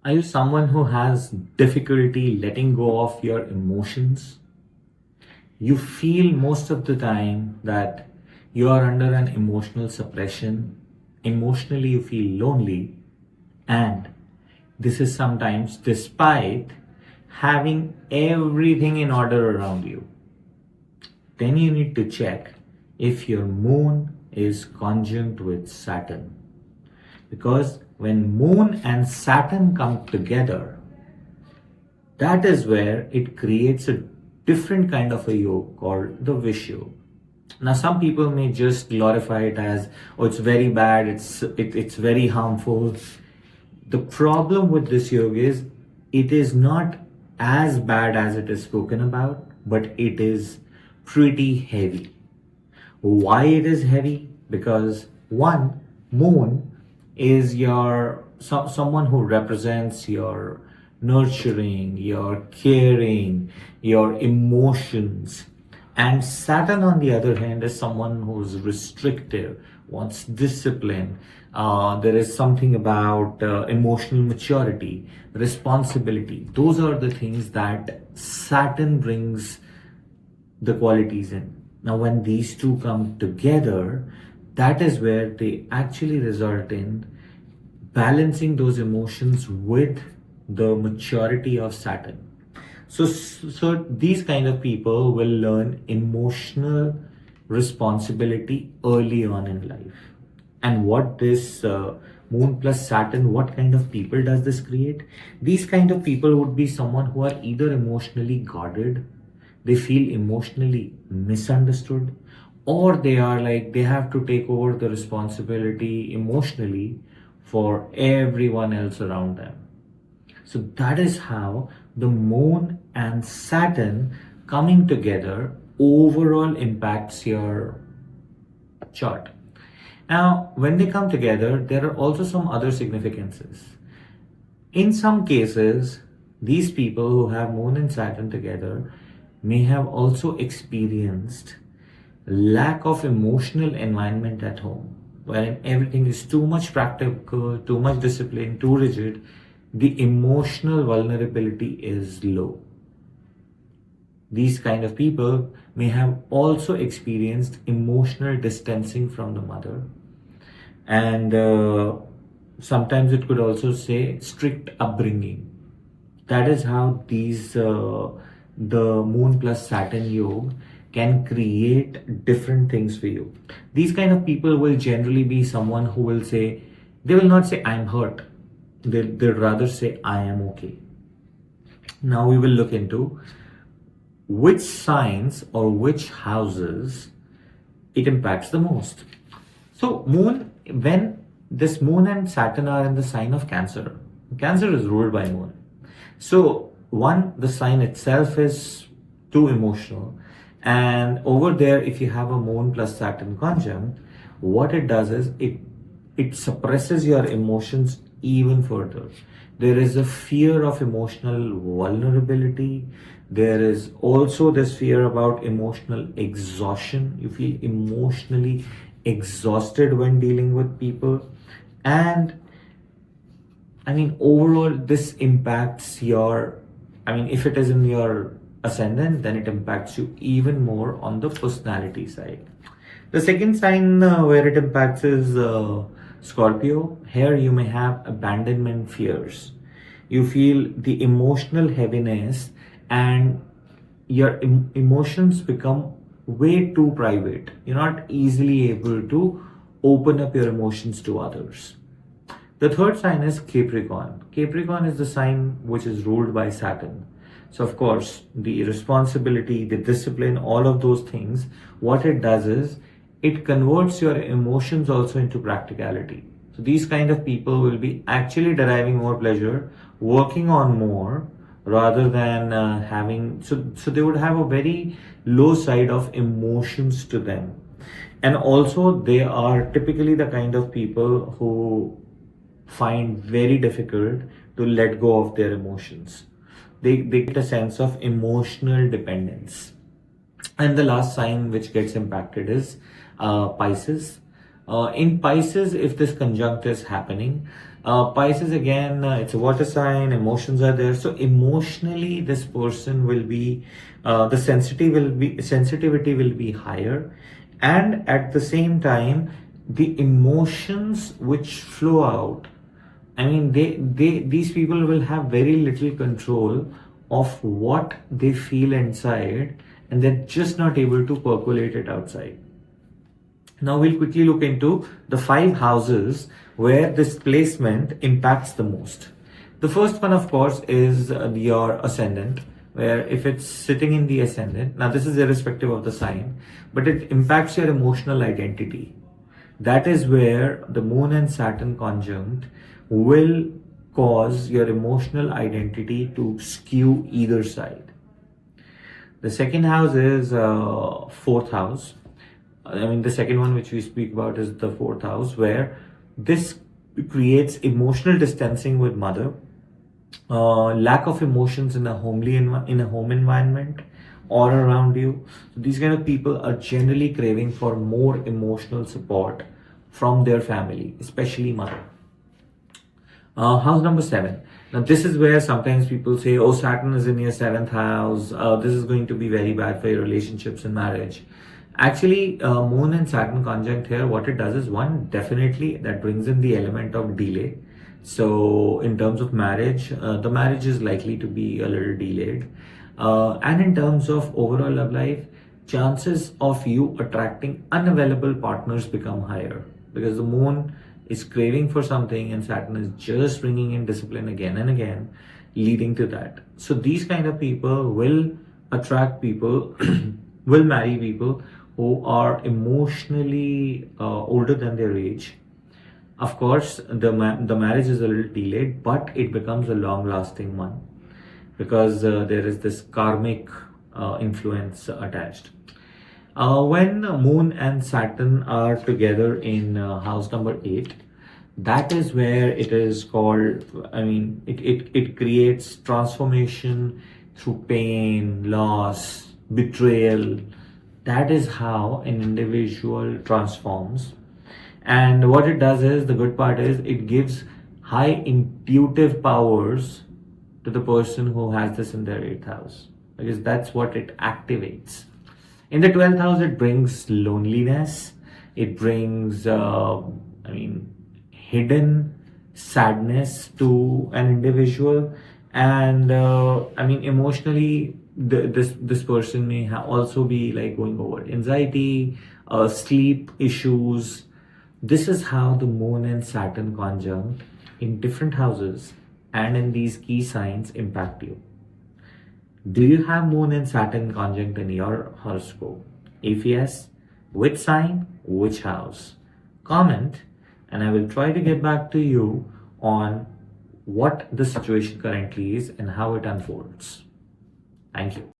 Are you someone who has difficulty letting go of your emotions? You feel most of the time that you are under an emotional suppression. Emotionally, you feel lonely, and this is sometimes despite having everything in order around you. Then you need to check if your moon is conjunct with Saturn. Because when Moon and Saturn come together, that is where it creates a different kind of a yoga called the Vish Yoga. Now, some people may just glorify it as, oh, it's very bad, it's very harmful. The problem with this yoga is it is not as bad as it is spoken about, but it is pretty heavy. Why it is heavy? Because one, Moon is someone who represents your nurturing, your caring, your emotions. And Saturn, on the other hand, is someone who's restrictive, wants discipline. There is something about emotional maturity, responsibility. Those are the things that Saturn brings the qualities in. Now, when these two come together, that is where they actually result in balancing those emotions with the maturity of Saturn. So these kind of people will learn emotional responsibility early on in life. And what this Moon plus Saturn, what kind of people does this create? These kind of people would be someone who are either emotionally guarded, they feel emotionally misunderstood, or they are like they have to take over the responsibility emotionally for everyone else around them. So that is how the Moon and Saturn coming together overall impacts your chart. Now, when they come together, there are also some other significances. In some cases, these people who have Moon and Saturn together may have also experienced lack of emotional environment at home, wherein everything is too much practical, too much discipline, too rigid. The emotional vulnerability is low. These kind of people may have also experienced emotional distancing from the mother, and sometimes it could also say strict upbringing. That is how the Moon plus Saturn yoga can create different things for you. These kind of people will generally be someone who will say, they will not say I'm hurt, they'll rather say I am okay. Now we will look into which signs or which houses it impacts the most. So when this Moon and Saturn are in the sign of Cancer, Cancer is ruled by Moon. So one, the sign itself is too emotional. And over there, if you have a Moon plus Saturn conjunct, what it does is it suppresses your emotions even further. There is a fear of emotional vulnerability. There is also this fear about emotional exhaustion. You feel emotionally exhausted when dealing with people. And I mean, overall, this impacts if it is in your ascendant, then it impacts you even more on the personality side. The second sign where it impacts is Scorpio. Here you may have abandonment fears. You feel the emotional heaviness, and your emotions become way too private. You're not easily able to open up your emotions to others. The third sign is Capricorn. Capricorn is the sign which is ruled by Saturn. So of course, the responsibility, the discipline, all of those things, what it does is it converts your emotions also into practicality. So these kind of people will be actually deriving more pleasure, working on more, rather than so they would have a very low side of emotions to them. And also they are typically the kind of people who find very difficult to let go of their emotions. They get a sense of emotional dependence. And the last sign which gets impacted is Pisces. In Pisces, if this conjunct is happening, Pisces again, it's a water sign, emotions are there. So emotionally, this person will be, the sensitivity will be higher. And at the same time, the emotions which flow out, I mean, these people will have very little control of what they feel inside, and they're just not able to percolate it outside. Now we'll quickly look into the 5 houses where this placement impacts the most. The first one, of course, is your ascendant, where if it's sitting in the ascendant, now this is irrespective of the sign, but it impacts your emotional identity. That is where the Moon and Saturn conjunct will cause your emotional identity to skew either side. The second house is fourth house. I mean, the second one which we speak about is the fourth house, where this creates emotional distancing with mother, lack of emotions in a home environment or around you. So these kind of people are generally craving for more emotional support from their family, especially mother. House number 7. Now this is where sometimes people say, oh, Saturn is in your 7th house. This is going to be very bad for your relationships and marriage. Actually, Moon and Saturn conjunct here, what it does is, one, definitely that brings in the element of delay. So in terms of marriage, the marriage is likely to be a little delayed. And in terms of overall love life, chances of you attracting unavailable partners become higher, because the Moon is craving for something and Saturn is just bringing in discipline again and again, leading to that. So these kind of people will attract people, will marry people who are emotionally older than their age. Of course, the marriage is a little delayed, but it becomes a long-lasting one, because there is this karmic influence attached. When Moon and Saturn are together in house number 8, that is where it is called, I mean, it creates transformation through pain, loss, betrayal. That is how an individual transforms. And what it does is, the good part is, it gives high intuitive powers to the person who has this in their 8th house, because that's what it activates. In the 12th house, it brings loneliness. It brings, hidden sadness to an individual. And emotionally, this person may also be like going over anxiety, sleep issues. This is how the Moon and Saturn conjunct in different houses and in these key signs impact you. Do you have Moon and Saturn conjunct in your horoscope? If yes, which sign, which house? Comment, and I will try to get back to you on what the situation currently is and how it unfolds. Thank you.